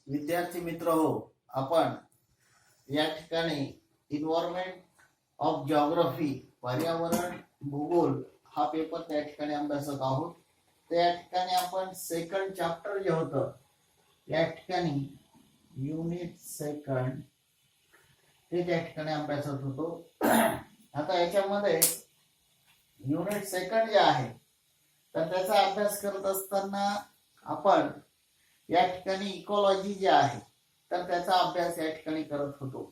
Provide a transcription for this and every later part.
विद्यार्थी मित्र हो, आपण या ठिकाणी इन्व्हायरमेंट ऑफ जिओग्राफी पर्यावरण भूगोल हा पेपर त्या ठिकाणी अभ्यासत आहोत. त्या ठिकाणी आपण सेकंड चॅप्टर जे होतं या ठिकाणी युनिट सेकंड ते त्या ठिकाणी अभ्यासत होतो. आता याच्यामध्ये युनिट सेकंड जे आहे तर त्याचा अभ्यास करत असताना आपण या ठिकाणी इकॉलॉजी जे आहे तर त्याचा अभ्यास या ठिकाणी करत होतो,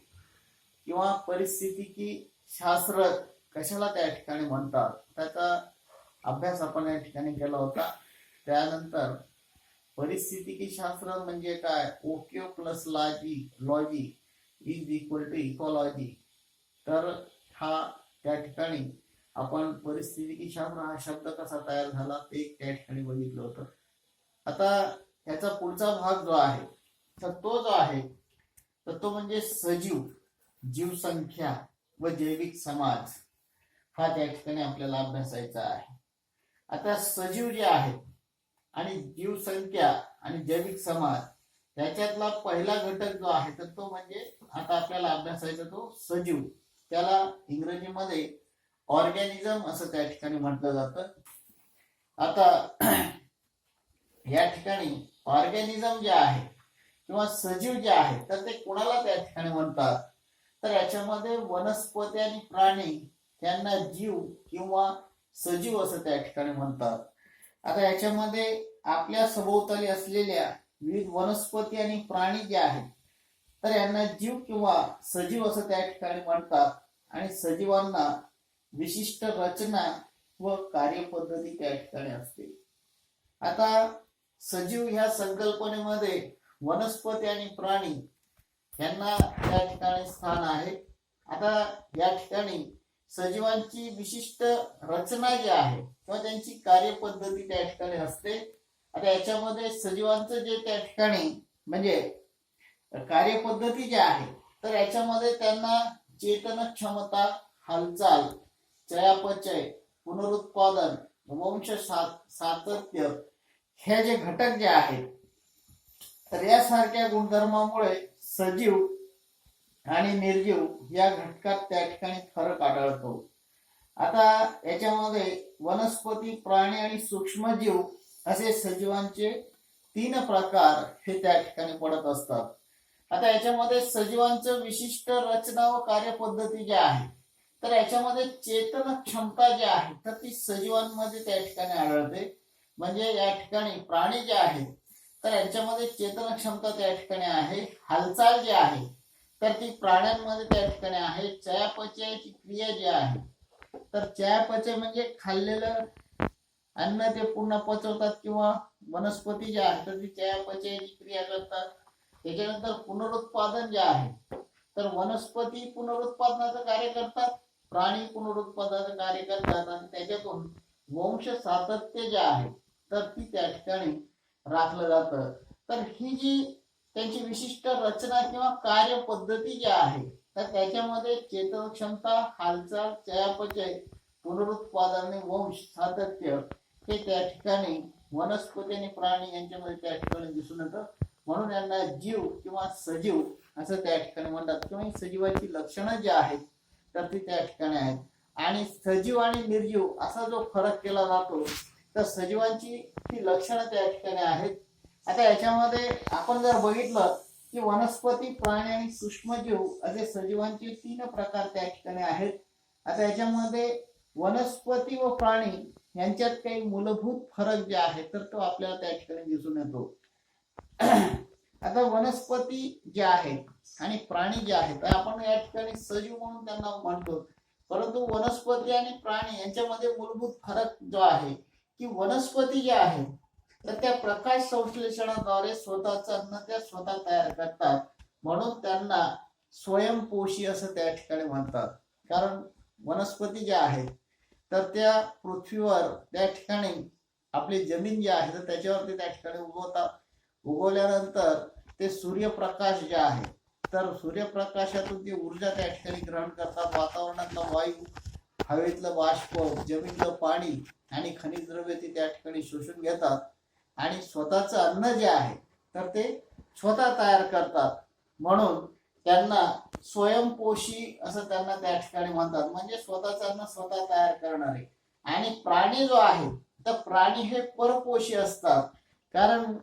किंवा परिस्थितिकी शास्त्र कशाला त्या ठिकाणी म्हणतात त्याचा अभ्यास आपण या ठिकाणी केला होता. त्यानंतर परिस्थितिकी शास्त्र म्हणजे काय, okay plus logy is equal to ecology. तर हा त्या ठिकाणी आपण परिस्थितिकी शास्त्र हा शब्द कसा तयार झाला ते त्या ठिकाणी बघितलं होतं. आता याचा पुढचा भाग जो आहे तर तो जो आहे तर तो म्हणजे सजीव, जीवसंख्या व जैविक समाज हा त्या ठिकाणी आपल्याला अभ्यासायचा आहे. आता सजीव जे आहे आणि जीवसंख्या आणि जैविक समाज त्याच्यातला पहिला घटक जो आहे तर तो म्हणजे आता आपल्याला अभ्यासायचा तो सजीव. त्याला इंग्रजीमध्ये ऑर्गॅनिझम असं त्या ठिकाणी म्हटलं जातं. आता या ठिकाणी ऑर्गॅनिझम जे आहे किंवा सजीव जे आहे तर ते कोणाला त्या ठिकाणी म्हणतात, तर याच्यामध्ये वनस्पती आणि प्राणी त्यांना जीव किंवा सजीव असं त्या ठिकाणी म्हणतात. आता याच्यामध्ये आपल्या सभोवताली असलेल्या विविध वनस्पती आणि प्राणी जे आहेत तर यांना जीव किंवा सजीव असं त्या ठिकाणी म्हणतात. आणि सजीवांना विशिष्ट रचना व कार्यपद्धती त्या ठिकाणी असते. आता सजीव ह्या संकल्पनेमध्ये वनस्पती आणि प्राणी यांना त्या ठिकाणी स्थान आहे. आता या ठिकाणी सजीवांची विशिष्ट रचना जी आहे किंवा त्यांची कार्यपद्धती त्या ठिकाणी असते. आता याच्यामध्ये सजीवांचं जे त्या ठिकाणी म्हणजे कार्यपद्धती जी आहे तर याच्यामध्ये त्यांना चेतन क्षमता, हालचाल, चयापचय, पुनरुत्पादन, वंश सातत्य हे जे घटक जे आहेत तर यासारख्या गुणधर्मामुळे सजीव आणि निर्जीव या घटकात त्या ठिकाणी फरक आढळतो. आता याच्यामध्ये वनस्पती, प्राणी आणि सूक्ष्मजीव असे सजीवांचे 3 प्रकार हे त्या ठिकाणी पडत असतात. आता याच्यामध्ये सजीवांचं विशिष्ट रचना व कार्यपद्धती जी आहे तर याच्यामध्ये चेतन क्षमता जी आहे तर ती सजीवांमध्ये त्या ठिकाणी आढळते. म्हणजे या ठिकाणी प्राणी जे आहेत तर यांच्यामध्ये चेतन क्षमता त्या ठिकाणी आहे. हालचाल जी आहे तर ती प्राण्यांमध्ये त्या ठिकाणी आहे. चयापचयाची क्रिया जी आहे तर चयापचय म्हणजे खाल्लेलं अन्न ते पुन्हा पचवतात, किंवा वनस्पती जे आहे तर ती चयापचयाची क्रिया करतात. त्याच्यानंतर पुनरुत्पादन जे आहे तर वनस्पती पुनरुत्पादनाचं कार्य करतात, प्राणी पुनरुत्पादनाचं कार्य करतात, आणि त्याच्यातून वंश सातत्य जे आहे तर ती त्या ठिकाणी राखलं जातं. तर ही जी त्यांची विशिष्ट रचना किंवा कार्यपद्धती जी आहे तर त्याच्यामध्ये चेतन क्षमता, हालचाल, चयापचय, पुनरुत्पादन आणि वंश सातत्य हे त्या ठिकाणी वनस्पती आणि प्राणी यांच्यामध्ये त्या ठिकाणी दिसून येतं. म्हणून यांना जीव किंवा सजीव असं त्या ठिकाणी म्हणतात, किंवा सजीवाची लक्षणं जी आहेत तर ती त्या ठिकाणी आहेत. आणि सजीव आणि निर्जीव असा जो फरक केला जातो तर सजीवांची ती लक्षणं त्या ठिकाणी आहेत. आता याच्यामध्ये आपण जर बघितलं की वनस्पती, प्राणी आणि सूक्ष्मजीव असे सजीवांचे 3 प्रकार त्या ठिकाणी आहेत. आता याच्यामध्ये वनस्पती व प्राणी यांच्यात काही मूलभूत फरक जे आहे तर तो आपल्याला त्या ठिकाणी दिसून येतो. आता वनस्पती जे आहेत आणि प्राणी जे आहेत आपण या ठिकाणी सजीव म्हणून त्यांना म्हणतो, परंतु वनस्पती आणि प्राणी यांच्यामध्ये मूलभूत फरक जो आहे की वनस्पती जे आहे तर त्या प्रकाश संश्लेषणाद्वारे स्वतःचं अन्न त्या स्वतः तयार करतात, म्हणून त्यांना स्वयंपोषी असं त्या ठिकाणी म्हणतात. कारण वनस्पती ज्या आहेत तर त्या पृथ्वीवर त्या ठिकाणी आपली जमीन जी आहे तर त्याच्यावरती त्या ठिकाणी उगवतात. उगवल्यानंतर ते सूर्यप्रकाश जे आहे तर सूर्यप्रकाशातून ती ऊर्जा त्या ठिकाणी ग्रहण करतात. वातावरणातला वायू, हवेतलं बाष्प, जमिनीतलं पाणी आणि खनिज द्रव्य ते त्या ठिकाणी शोषून घेतात आणि स्वतःचं अन्न जे आहे तर ते स्वतः तयार करतात, म्हणून त्यांना स्वयंपोषी असं त्यांना त्या ठिकाणी म्हणतात, म्हणजे स्वतःचं अन्न स्वतः तयार करणारे. आणि प्राणी जो आहे तर प्राणी हे परपोषी असतात, कारण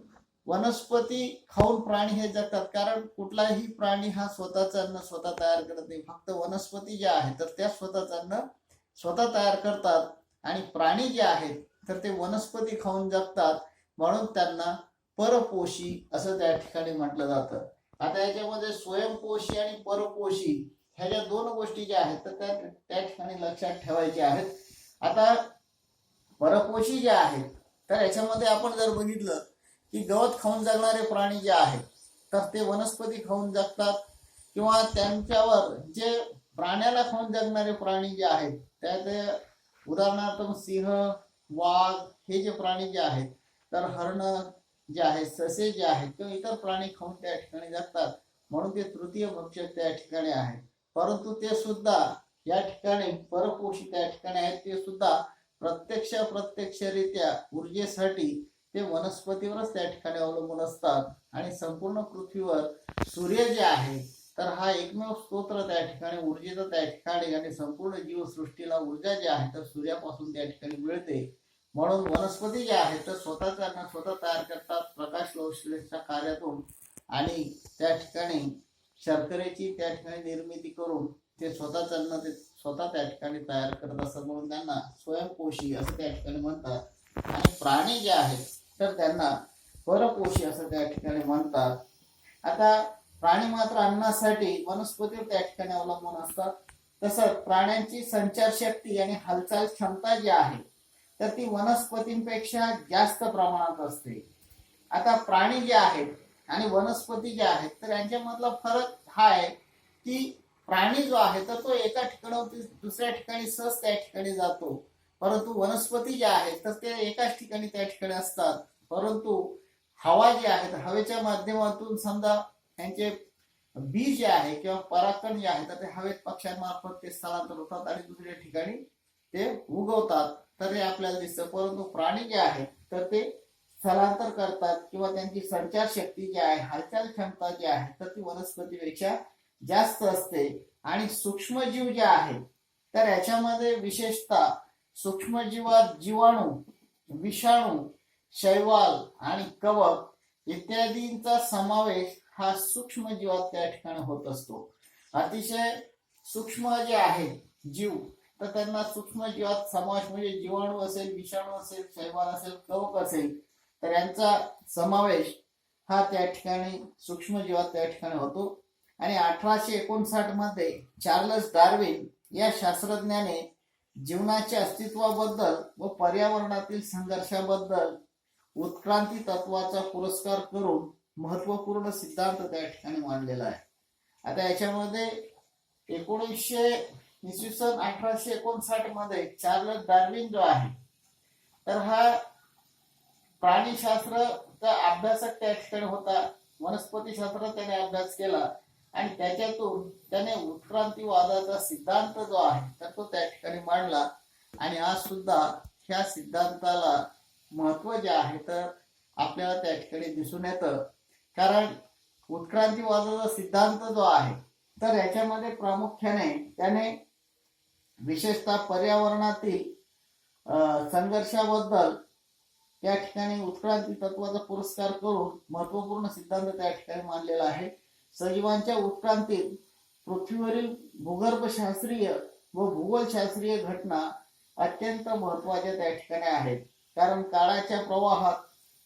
वनस्पती खाऊन प्राणी हे जगतात, कारण कुठलाही प्राणी हा स्वतःचं अन्न स्वतः तयार करत नाही. फक्त वनस्पती ज्या आहेत तर त्या स्वतःचं अन्न स्वतः तयार करतात, आणि प्राणी जे आहेत तर ते वनस्पती खाऊन जगतात, म्हणून त्यांना परपोषी असं त्या ठिकाणी म्हटलं जातं. आता याच्यामध्ये स्वयंपोषी आणि परपोषी ह्या ज्या दोन गोष्टी ज्या आहेत तर त्या ठिकाणी लक्षात ठेवायच्या आहेत. आता परपोषी जे आहेत तर याच्यामध्ये आपण जर बघितलं की गवत खाऊन जगणारे प्राणी जे आहेत तर ते वनस्पती खाऊन जगतात, किंवा त्यांच्यावर जे प्राण्याला खाऊन जगणारे प्राणी जे आहेत त्यात उदाहरणार्थ सिंह, वाघ हे जे प्राणी जे आहेत तर हरण जे आहेत, ससे जे आहेत किंवा इतर प्राणी खाऊन त्या ठिकाणी जगतात, म्हणून ते तृतीय भक्षक त्या ठिकाणी आहेत. परंतु ते सुद्धा या ठिकाणी परपोषी त्या ठिकाणी आहेत, ते सुद्धा प्रत्यक्षरित्या ऊर्जेसाठी ते वनस्पतीवरच त्या ठिकाणी अवलंबून असतात. आणि संपूर्ण पृथ्वीवर सूर्य जे आहे तर हा एकमेव स्तोत्र त्या ठिकाणी ऊर्जेचा त्या ठिकाणी, आणि संपूर्ण जीवसृष्टीला ऊर्जा जी आहे तर सूर्यापासून त्या ठिकाणी मिळते. म्हणून वनस्पती जे आहेत तर स्वतःच अन्न स्वतः तयार करतात प्रकाश संश्लेषणाच्या कार्यातून, आणि त्या ठिकाणी शर्करेची त्या ठिकाणी निर्मिती करून ते स्वतःच अन्न ते स्वतः त्या ठिकाणी तयार करत असतात, म्हणून त्यांना स्वयंपोषी असं त्या ठिकाणी म्हणतात. आणि प्राणी जे आहेत तर त्यांना परपोषी असं त्या ठिकाणी म्हणतात. आता प्राणी मात्र अन्नासाठी वनस्पतीवर त्या ठिकाणी अवलंबून असतात. तसंच प्राण्यांची संचार शक्ती आणि हालचाल क्षमता जी आहे तर ती वनस्पतींपेक्षा जास्त प्रमाणात असते. आता प्राणी जे आहेत आणि वनस्पती जे आहेत तर यांच्यामधला फरक हा आहे की प्राणी जो आहे तर तो एका ठिकाणावरून दुसऱ्या ठिकाणी सहज त्या ठिकाणी जातो, परंतु वनस्पती ज्या आहेत तर ते एकाच ठिकाणी त्या ठिकाणी असतात. परंतु हवा जी आहे तर हवेच्या माध्यमातून समजा त्यांचे बी जे आहे किंवा परागकण जे आहे तर ते हवेत पक्ष्यांमार्फत ते स्थलांतर होतात आणि दुसऱ्या ठिकाणी ते उगवतात, तर हे आपल्याला दिसतं. परंतु प्राणी जे आहेत तर ते स्थलांतर करतात, किंवा त्यांची संचार शक्ती जी आहे, हालचाल क्षमता जी आहे तर ती वनस्पतीपेक्षा जास्त असते. आणि सूक्ष्मजीव जे आहेत तर याच्यामध्ये विशेषतः सूक्ष्मजीवात जीवाणू, विषाणू, शैवाल आणि कवक इत्यादींचा समावेश हा सूक्ष्मजीवात त्या ठिकाणी होत असतो. अतिशय सूक्ष्म जे आहे जीव तर त्यांना सूक्ष्मजीवात समावेश, म्हणजे जीवाणू असेल, विषाणू असेल, शैवाल असेल, कवक असेल, तर यांचा समावेश हा त्या ठिकाणी सूक्ष्मजीवात त्या ठिकाणी होतो. आणि 1859 मध्ये चार्लस डार्विन या शास्त्रज्ञाने जीवनाच्या अस्तित्वाबद्दल व पर्यावरणातील संघर्षाबद्दल उत्क्रांती तत्वाचा पुरस्कार करून महत्वपूर्ण सिद्धांत त्या ठिकाणी मांडलेला आहे. आता याच्यामध्ये 1859 मध्ये चार्लस डार्विन जो आहे तर हा प्राणीशास्त्राचा अभ्यासक त्या ठिकाणी होता, वनस्पतीशास्त्र त्याने अभ्यास केला, आणि त्याच्यातून त्याने उत्क्रांतीवादाचा सिद्धांत जो आहे तर तो त्या ठिकाणी मांडला. आणि आज सुद्धा ह्या सिद्धांताला महत्व जे आहे तर आपल्याला त्या ठिकाणी दिसून येतं. कारण उत्क्रांतीवादाचा सिद्धांत जो आहे तर याच्यामध्ये प्रामुख्याने त्याने विशेषतः पर्यावरणातील संघर्षाबद्दल त्या ठिकाणी उत्क्रांती तत्वाचा पुरस्कार करून महत्वपूर्ण सिद्धांत त्या ठिकाणी मांडलेला आहे. सजीवांच्या उत्क्रांतीत पृथ्वीवरील भूगर्भशास्त्रीय व भूगोलशास्त्रीय घटना अत्यंत महत्वाच्या त्या ठिकाणी आहेत. कारण काळाच्या प्रवाहात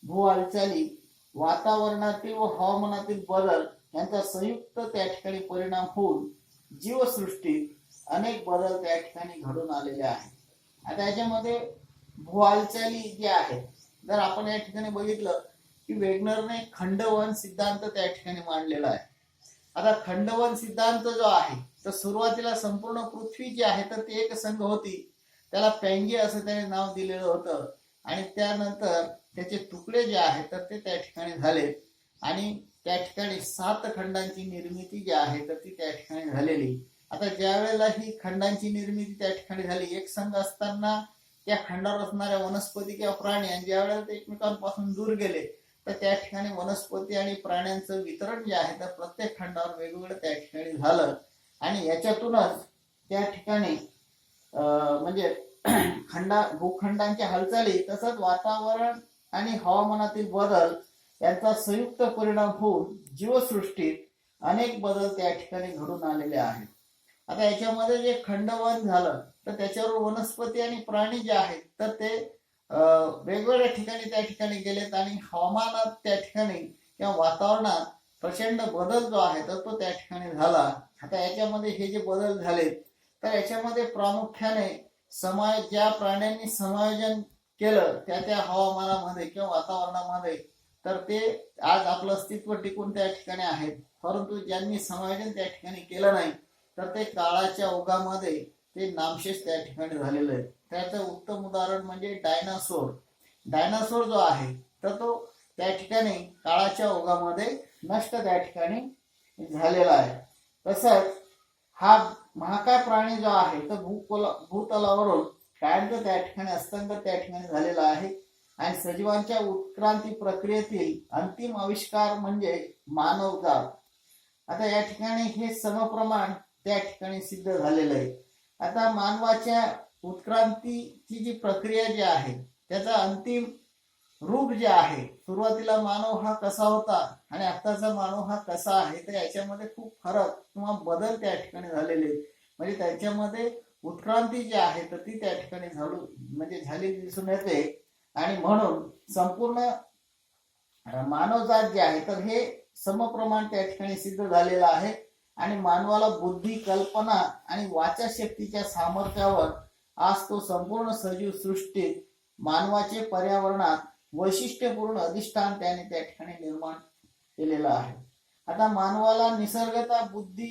भू हालचाली, वातावरणातील व हवामानातील बदल यांचा संयुक्त त्या ठिकाणी परिणाम होऊन जीवसृष्टीत अनेक बदल त्या ठिकाणी घडून आलेले आहेत. आता याच्यामध्ये भू हालचाली जे आहेत जर आपण या ठिकाणी बघितलं की वेगनरने खंडवन सिद्धांत त्या ठिकाणी मांडलेला आहे. आता खंडवन सिद्धांत जो आहे तर सुरुवातीला संपूर्ण पृथ्वी जी आहे तर ती एक संघ होती, त्याला पॅंगे असं त्याने नाव दिलेलं होतं. आणि त्यानंतर त्याचे तुकडे जे आहेत तर ते त्या ठिकाणी झाले, आणि त्या ठिकाणी 7 खंडांची निर्मिती जी आहे तर ती त्या ठिकाणी झालेली. आता ज्या वेळेला ही खंडांची निर्मिती त्या ठिकाणी झाली, एक संघ असताना त्या खंडावर असणाऱ्या वनस्पती किंवा प्राणी आणि ज्या वेळेला ते एकमेकांपासून दूर गेले तर त्या ठिकाणी वनस्पती आणि प्राण्यांचं वितरण जे आहे तर प्रत्येक खंडावर वेगवेगळं त्या ठिकाणी झालं आणि याच्यातूनच त्या ठिकाणी म्हणजे भूखंडांच्या हालचाली तसंच वातावरण आणि हवामानातील बदल यांचा संयुक्त परिणाम होऊन जीवसृष्टीत अनेक बदल त्या ठिकाणी घडून आलेले आहेत. आता याच्यामध्ये जे खंडवन झालं तर त्याच्यावर वनस्पती आणि प्राणी जे आहेत तर ते वेगवेगळ्या ठिकाणी त्या ठिकाणी गेलेत आणि हवामानात त्या ठिकाणी किंवा वातावरणात प्रचंड बदल जो आहे तर तो त्या ठिकाणी झाला. आता याच्यामध्ये हे जे बदल झालेत तर याच्यामध्ये प्रामुख्याने ज्या प्राण्यांनी समायोजन केलं त्या हवामानामध्ये किंवा वातावरणामध्ये तर ते आज आपलं अस्तित्व टिकून त्या ठिकाणी आहेत. परंतु ज्यांनी समायोजन त्या ठिकाणी केलं नाही तर ते काळाच्या ओघामध्ये ते नामशेष त्या ठिकाणी झालेलं आहे. त्याचं उत्तम उदाहरण म्हणजे डायनासोर जो आहे तर तो त्या ठिकाणी काळाच्या ओघामध्ये नष्ट त्या ठिकाणी झालेला आहे. तसंच हा महाकाय प्राणी जो आहे तर भूतलावरून कायमचं त्या ठिकाणी अस्तांतर त्या ठिकाणी झालेला आहे आणि सजीवांच्या उत्क्रांती प्रक्रियेतील अंतिम आविष्कार म्हणजे मानवजात. आता या ठिकाणी हे समप्रमाण त्या ठिकाणी सिद्ध झालेलं आहे. आता मानवाच्या उत्क्रांतीची जी प्रक्रिया जी आहे त्याचा अंतिम रूप जे आहे सुरुवातीला मानव हा कसा होता आणि आताचा मानव हा कसा आहे तर याच्यामध्ये खूप फरक किंवा बदल त्या ठिकाणी झालेले म्हणजे त्याच्यामध्ये उत्क्रांती जी आहे तर ती त्या ठिकाणी झालेली दिसून येते आणि म्हणून संपूर्ण मानवजात जे आहे तर हे समप्रमाण त्या ठिकाणी सिद्ध झालेलं आहे आणि मानवाला बुद्धी कल्पना आणि वाचा शक्तीच्या सामर्थ्यावर आज तो संपूर्ण सजीव सृष्टीत मानवाचे पर्यावरणात वैशिष्ट्यपूर्ण अधिष्ठान त्याने त्या ठिकाणी निर्माण केलेलं आहे. आता मानवाला निसर्गता बुद्धी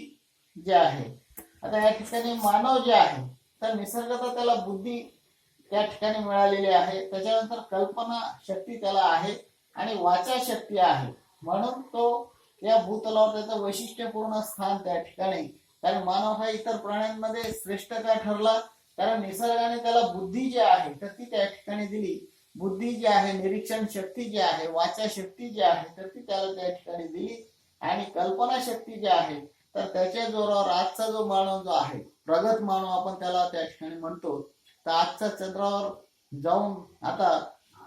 जे आहे आता या ठिकाणी मानव जे आहे तर निसर्गता त्याला बुद्धी त्या ठिकाणी मिळालेली आहे. त्याच्यानंतर कल्पना शक्ती त्याला आहे आणि वाचा शक्ती आहे म्हणून तो या भूतलावर त्याचं वैशिष्ट्यपूर्ण स्थान त्या ठिकाणी कारण मानव हा इतर प्राण्यांमध्ये श्रेष्ठ का ठरला कारण निसर्गाने त्याला बुद्धी जी आहे तर ती त्या ठिकाणी दिली. बुद्धी जी आहे निरीक्षण शक्ती जी आहे वाचा शक्ती जी आहे तर ती त्याला त्या ठिकाणी दिली आणि कल्पना शक्ती जी आहे तर त्याच्या जोरावर आजचा जो मानव जो आहे प्रगत मानव आपण त्याला त्या ठिकाणी म्हणतो तर आजचा चंद्रावर जाऊन आता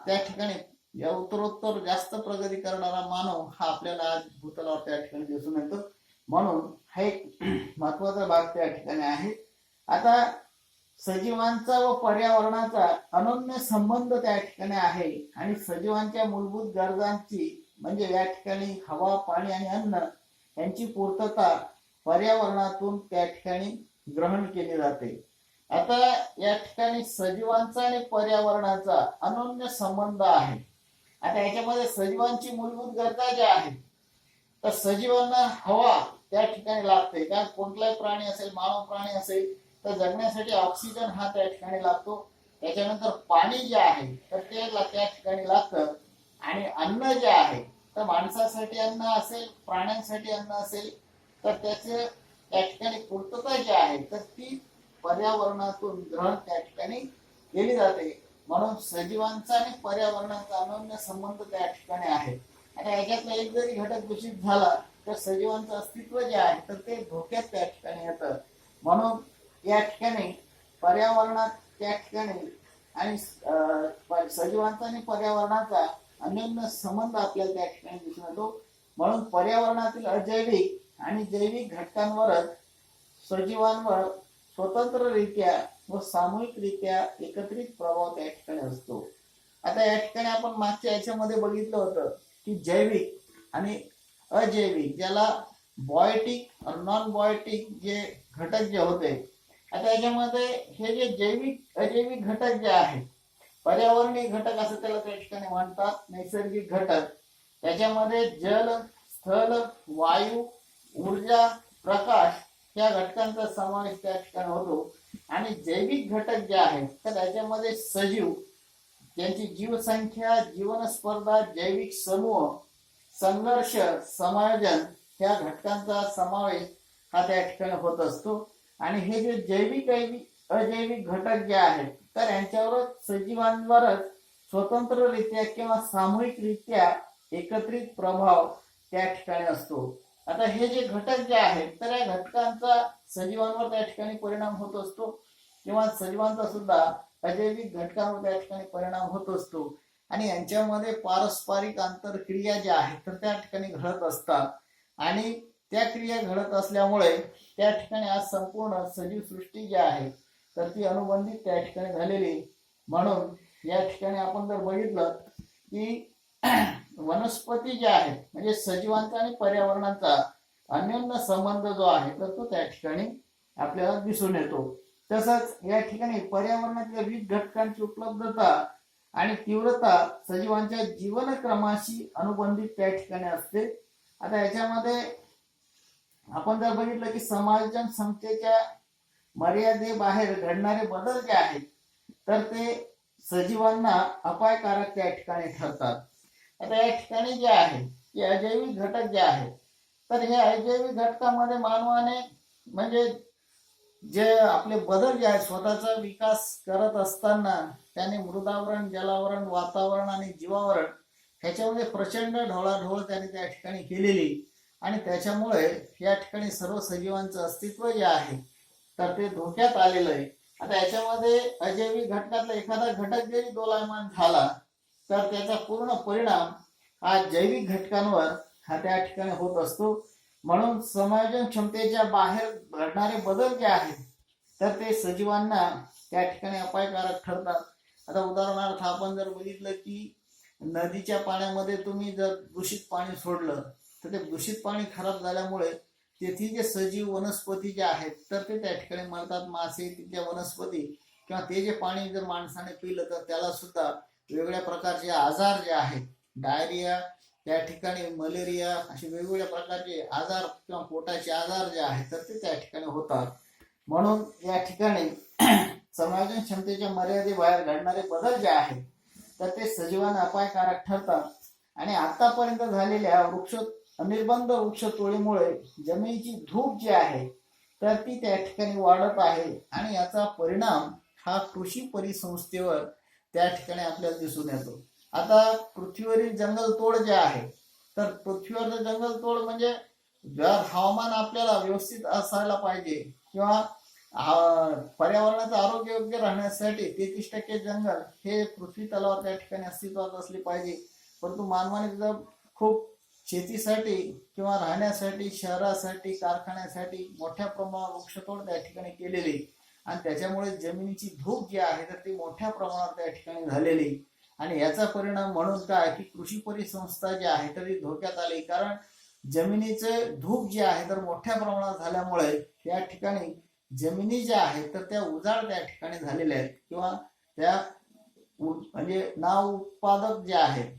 त्या ठिकाणी या उत्तरोत्तर जास्त प्रगती करणारा मानव हा आपल्याला आज भूतलावर त्या ठिकाणी दिसून येतो म्हणून हा एक महत्वाचा भाग त्या ठिकाणी आहे. आता सजीवांचा व पर्यावरणाचा अनन्य संबंध त्या ठिकाणी आहे आणि सजीवांच्या मूलभूत गरजांची म्हणजे या ठिकाणी हवा पाणी आणि अन्न यांची पूर्तता पर्यावरणातून त्या ठिकाणी ग्रहण केली जाते. आता या ठिकाणी सजीवांचा आणि पर्यावरणाचा अनन्य संबंध आहे. आता याच्यामध्ये सजीवांची मूलभूत गरजा ज्या आहेत तर सजीवांना हवा त्या ठिकाणी लागते कारण कोणताही प्राणी असेल मानव प्राणी असेल तर जगण्यासाठी ऑक्सिजन हा त्या ठिकाणी लागतो. त्याच्यानंतर पाणी जे आहे तर ते त्या ठिकाणी लागतं आणि अन्न जे आहे तर माणसासाठी अन्न असेल प्राण्यांसाठी अन्न असेल तर त्याचे त्या ठिकाणी पूर्तता जी आहे तर ती पर्यावरणातून ग्रहण त्या ठिकाणी केली जाते म्हणून सजीवांचा आणि पर्यावरणाचा अनन्य संबंध त्या ठिकाणी आहे. आणि याच्यातला एक जरी घटक दूषित झाला तर सजीवांचं अस्तित्व जे आहे तर ते धोक्यात त्या ठिकाणी येतं म्हणून या ठिकाणी पर्यावरणात त्या ठिकाणी आणि सजीवांचा आणि पर्यावरणाचा अनन्य संबंध आपल्याला त्या ठिकाणी दिसून येतो म्हणून पर्यावरणातील अजैविक आणि जैविक घटकांवरच सजीवांवर स्वतंत्ररित्या व सामूहिकरित्या एकत्रित प्रभाव त्या ठिकाणी असतो. आता या ठिकाणी आपण मागच्या याच्यामध्ये बघितलं होतं की जैविक आणि अजैविक ज्याला बायोटिक नॉन बायोटिक जे घटक जे होते आता याच्यामध्ये हे जे जैविक अजैविक घटक जे आहेत पर्यावरणीय घटक असं त्याला त्या ठिकाणी म्हणतात. नैसर्गिक घटक त्याच्यामध्ये जल स्थल वायू ऊर्जा प्रकाश या घटकांचा समावेश त्या ठिकाणी होतो आणि जैविक घटक जे आहेत तर त्याच्यामध्ये सजीव त्यांची जीवसंख्या जीवन स्पर्धा जैविक समूह संघर्ष समायोजन या घटकांचा समावेश हा त्या ठिकाणी होत असतो. आणि हे जे जैविक अजैविक घटक जे आहेत तर यांच्यावरच सजीवांवरच स्वतंत्ररित्या किंवा सामूहिकरित्या एकत्रित प्रभाव त्या ठिकाणी असतो. आता हे जे घटक जे आहेत तर या घटकांचा सजीवांवर त्या ठिकाणी परिणाम होत असतो किंवा सजीवांचा सुद्धा अजैविक घटकांवर त्या ठिकाणी परिणाम होत असतो आणि यांच्यामध्ये पारस्परिक आंतरक्रिया ज्या आहेत तर त्या ठिकाणी घडत असतात आणि त्या क्रिया घडत असल्यामुळे त्या ठिकाणी आज संपूर्ण सजीव सृष्टी जी आहे तर ती अनुबंधित त्या ठिकाणी झालेली. म्हणून या ठिकाणी आपण जर बघितलं की वनस्पती जे आहेत म्हणजे सजीवांचा आणि पर्यावरणाचा अन्योन्य संबंध जो आहे तर तो त्या ठिकाणी आपल्याला दिसून येतो. तसंच या ठिकाणी पर्यावरणाच्या विविध घटकांची उपलब्धता आणि तीव्रता सजीवांच्या जीवनक्रमाशी अनुबंधित त्या ठिकाणी असते. आता याच्यामध्ये आपण जर बघितलं की समायोजन क्षमतेच्या मर्यादेबाहेर घडणारे बदल जे आहेत तर ते सजीवांना अपायकारक त्या ठिकाणी ठरतात. आता या ठिकाणी जे आहे की अजैविक घटक जे आहेत तर हे अजैविक घटकामध्ये मानवाने म्हणजे जे आपले बदल जे आहेत स्वतःचा विकास करत असताना त्याने मृदावरण, जलावरण, वातावरण आणि जीवावरण ह्याच्यामध्ये प्रचंड ढवळाढवळ त्याने त्या ठिकाणी केलेली आणि त्याच्यामुळे या ठिकाणी सर्व सजीवांचं अस्तित्व जे आहे तर ते धोक्यात आलेलं आहे. आता याच्यामध्ये अजैविक घटकातला एखादा घटक जरी दोलायमान झाला तर त्याचा पूर्ण परिणाम हा जैविक घटकांवर हा त्या ठिकाणी होत असतो. म्हणून समायोजन क्षमतेच्या बाहेर घडणारे बदल जे आहेत तर ते सजीवांना त्या ठिकाणी अपायकारक ठरतात. आता उदाहरणार्थ आपण जर बघितलं की नदीच्या पाण्यामध्ये तुम्ही जर दूषित पाणी सोडलं तर ते दूषित पाणी खराब झाल्यामुळे तेथील जे सजीव वनस्पती जे आहेत तर ते त्या ठिकाणी मरतात. मासे, तिथल्या वनस्पती किंवा ते जे पाणी जर माणसाने पिलं तर त्याला सुद्धा वेगवेगळ्या प्रकारचे आजार जे आहेत, डायरिया त्या ठिकाणी, मलेरिया असे वेगवेगळ्या प्रकारचे आजार किंवा पोटाचे आजार जे आहेत तर ते त्या ठिकाणी होतात. म्हणून या ठिकाणी समायोजन क्षमतेच्या मर्यादेबाहेर घडणारे बदल जे आहेत तर ते सजीवांना अपायकारक ठरतात आणि आतापर्यंत झालेल्या निर्बंध वृक्षतोडीमुळे जमिनीची धूप जी आहे तर ती त्या ठिकाणी वाढत आहे आणि याचा परिणाम हा कृषी परिसंस्थेवर त्या ठिकाणी आपल्याला दिसून येतो. आता पृथ्वीवरील जंगलतोड जे आहे तर पृथ्वीवरचं जंगलतोड म्हणजे जर हवामान आपल्याला व्यवस्थित असायला पाहिजे किंवा पर्यावरणाचं आरोग्य योग्य राहण्यासाठी 33% जंगल हे पृथ्वी तलावर त्या ठिकाणी अस्तित्वात असले पाहिजे. परंतु मानवाने जर खूप शेतीसाठी किंवा राहण्यासाठी, शहरासाठी, कारखान्यासाठी मोठ्या प्रमाणावर वृक्षतोड त्या ठिकाणी केलेली आणि त्याच्यामुळे जमिनीची धूप जी आहे तर ती मोठ्या प्रमाणावर त्या ठिकाणी झालेली आणि याचा परिणाम म्हणून काय की कृषी परिसंस्था जी आहे तर ती धोक्यात आली. कारण जमिनीचे धूप जे आहे तर मोठ्या प्रमाणात झाल्यामुळे या ठिकाणी जमिनी ज्या आहेत तर त्या उजाड त्या ठिकाणी झालेल्या आहेत किंवा त्या म्हणजे नाव उत्पादक जे आहेत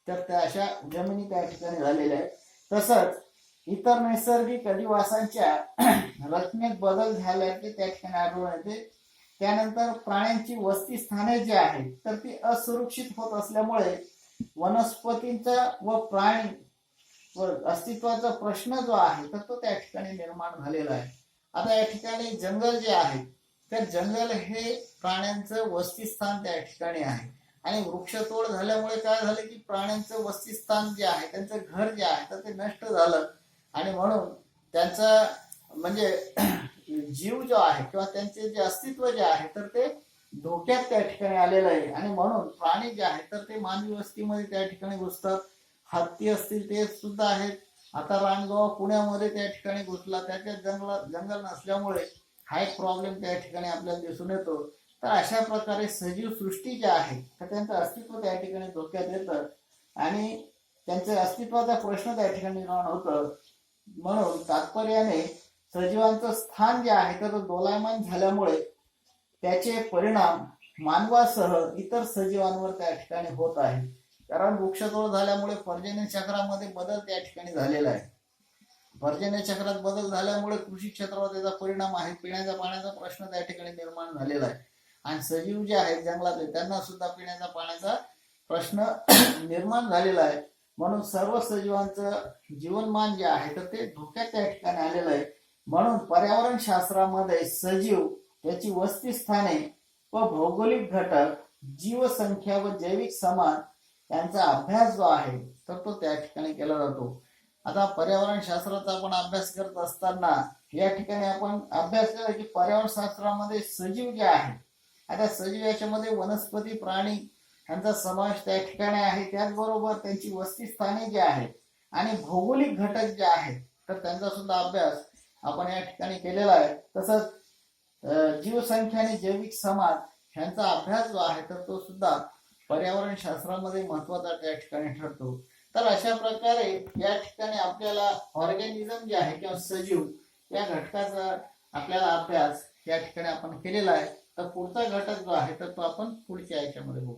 तर त्या अशा जमिनी त्या ठिकाणी झालेल्या आहेत. तसंच इतर नैसर्गिक अधिवासांच्या रचनेत बदल झाल्याचे त्या ठिकाणी आढळून येते. त्यानंतर प्राण्यांची वस्ती स्थाने जी आहेत तर ती असुरक्षित होत असल्यामुळे वनस्पतींचा व प्राणी व अस्तित्वाचा प्रश्न जो आहे तर तो त्या ठिकाणी निर्माण झालेला आहे. आता या ठिकाणी जंगल जे आहे तर जंगल हे प्राण्यांचं वस्तीस्थान त्या ठिकाणी आहे आणि वृक्षतोड झाल्यामुळे काय झालं की प्राण्यांचं वस्तीस्थान जे आहे त्यांचं घर जे आहे तर ते नष्ट झालं आणि म्हणून त्यांचा म्हणजे जीव जो आहे किंवा त्यांचे जे अस्तित्व जे आहे तर ते धोक्यात त्या ठिकाणी आलेलं आहे आणि म्हणून प्राणी जे आहेत तर ते मानवी वस्तीमध्ये त्या ठिकाणी घुसतात. हत्ती असतील ते सुद्धा आहेत. आता रानगाव पुण्यामध्ये त्या ठिकाणी घुसला, त्याच्या जंगल नसल्यामुळे हा एक प्रॉब्लेम त्या ठिकाणी आपल्याला दिसून येतो. तर अशा प्रकारे सजीव सृष्टी जी आहे तर त्यांचं अस्तित्व त्या ठिकाणी धोक्यात येतं आणि त्यांच्या अस्तित्वाचा प्रश्न त्या ठिकाणी निर्माण होतं. म्हणून तात्पर्याने सजीवांचं स्थान जे आहे तर दोलायमान झाल्यामुळे त्याचे परिणाम मानवासह इतर सजीवांवर त्या ठिकाणी होत आहे. कारण वृक्षतोड झाल्यामुळे पर्जन्य चक्रामध्ये बदल त्या ठिकाणी झालेला आहे. पर्जन्य चक्रात बदल झाल्यामुळे कृषी क्षेत्रावर त्याचा परिणाम आहे. पिण्याच्या पाण्याचा प्रश्न त्या ठिकाणी निर्माण झालेला आहे आणि सजीव जे आहेत जंगलातले त्यांना सुद्धा पिण्याच्या पाण्याचा प्रश्न निर्माण झालेला आहे. म्हणून सर्व सजीवांचं जीवनमान जे आहे तर ते धोक्यात त्या ठिकाणी आलेलं आहे. म्हणून पर्यावरण शास्त्रामध्ये सजीव, याची वस्ती स्थाने व भौगोलिक घटक, जीवसंख्या व जैविक समान यांचा अभ्यास जो आहे तर तो त्या ठिकाणी केला जातो. आता पर्यावरण शास्त्राचा आपण अभ्यास करत असताना या ठिकाणी आपण अभ्यास केला की पर्यावरण शास्त्रामध्ये सजीव जे आहे, आता सजीव याच्यामध्ये वनस्पती प्राणी यांचा समावेश त्या ठिकाणी आहे. त्याचबरोबर त्यांची वस्तीस्थाने जी आहेत आणि भौगोलिक घटक जे आहेत तर त्यांचा सुद्धा अभ्यास आपण या ठिकाणी केलेला आहे. तसंच जीवसंख्या आणि जैविक समाज ह्यांचा अभ्यास जो आहे तर तो सुद्धा पर्यावरण शास्त्रामध्ये महत्वाचा त्या ठिकाणी ठरतो. तर अशा प्रकारे या ठिकाणी आपल्याला ऑर्गॅनिझम जे आहे किंवा सजीव या घटकाचा आपल्याला अभ्यास या ठिकाणी आपण केलेला आहे. तर पुढचा घटक जो आहे तर तो आपण पुढच्या याच्यामध्ये बघू.